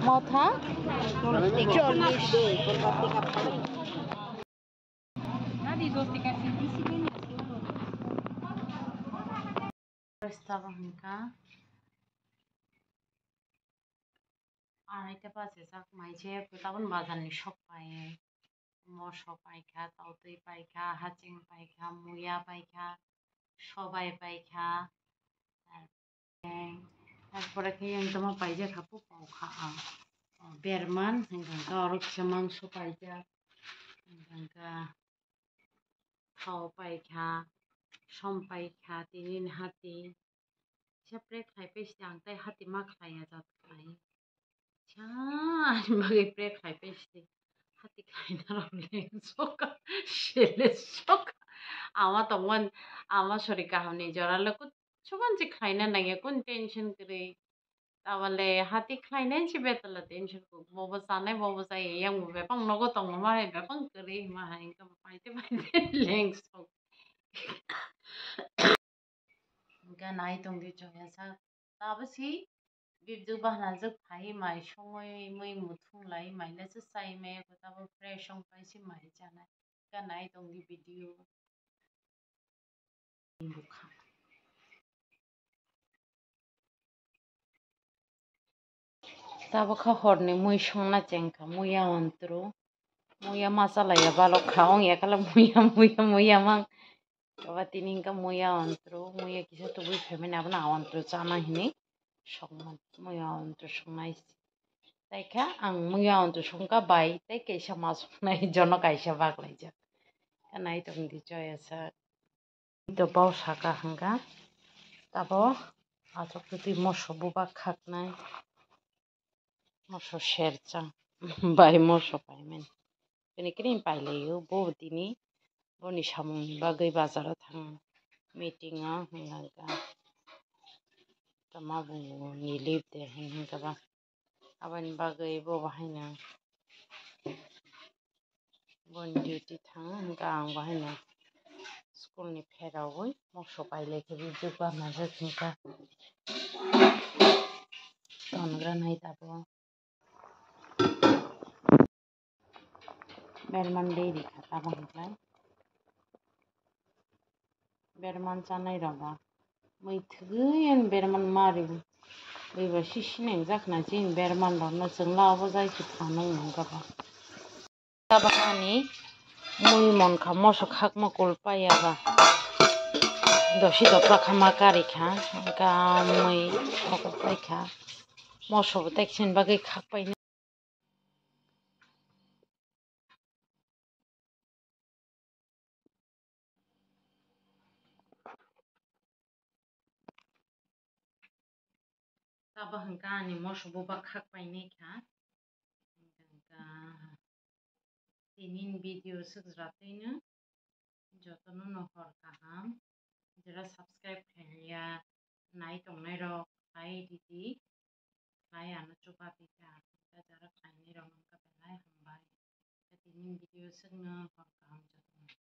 মথা 40 Estaba hangka আড়াইটা বাজে যাক মাইছে তাবন বাজারনি সব পায়ে মশো পাইখা তাওতৈ পাইখা হাচিং পাইখা মুয়া পাইখা সবাই পাইখা তারপরে কি তোমা পাইজা খাপু পাওখা বেরমান হংকা আরো কিছু মাংস পাইজা হংকা খাও পাইখা সম পাইখা তিনিন হাতি সেপ্রে খাইপেছি আংতাই হাতি মা খাইয়া যাত খাই বাকি প্রে খাইপেছি হাতি খাইনা রলে সকা শেলে সকা আমার তখন আমার শরীর কাহানি জরালে কুচ্ছুমান যে খাইনা নাইয়া কোন টেনশন করে তাহলে হাতি খাইনাই সে বেতলা টেনশন কো ববা জানাই ববা যাই yang bepang nogo tong ma hai bepang keri ma hai ka paite paite leng sok ga nai tong di choya sa tabasi bibju bahna jok phai mai songoi moi muthung lai mai na sa sai me ko tabo fresh song pai si mai chana ga nai tong di video bukha tabo kha horne moi songna chengka moya antro moya masala ya balok khaong ya kala moya mang Baba tining ka muya antro muya kisa to bui femen abna antro chana hini songman muya antro songnai taika ang muya antro songka bai tai kaisa ma songnai jono kaisa baglai jak kanai tong di choya sa to baw saka hangka tabo achok tuti moso buba khaknai moso sherchang bai moso paimen kini kini pailayo bo tini boni samungni bagui bazaro thang meeting a hingka tama bungo ni leave de hingka ba abani bagui bo bahaina bon duty thang hingka ang bahaina school ni pherawoi moso pailai ke bijak bana jak hingka tongra nai tabo berman dairy khata bangklai berman chanai roba moi thugui berman mari baiba sisineng jakna jin berman rokno jongla obo jai se thanai hingka ba tabani moi monkha moso khakma kolpaya ba dosi dopra khama kari kha hingka moi mokolpai kha moso bo teksin bagui khakpai tabo hingka ani moso buba khakpai nei kha hingka tinin video sugjatwaino jotono no hor kaham jera subscribe khainaya nai tongnai rok khai didi khai ano chupa pika jara khainai rok nongka belai hambai tinin video sugno hor kaham jotono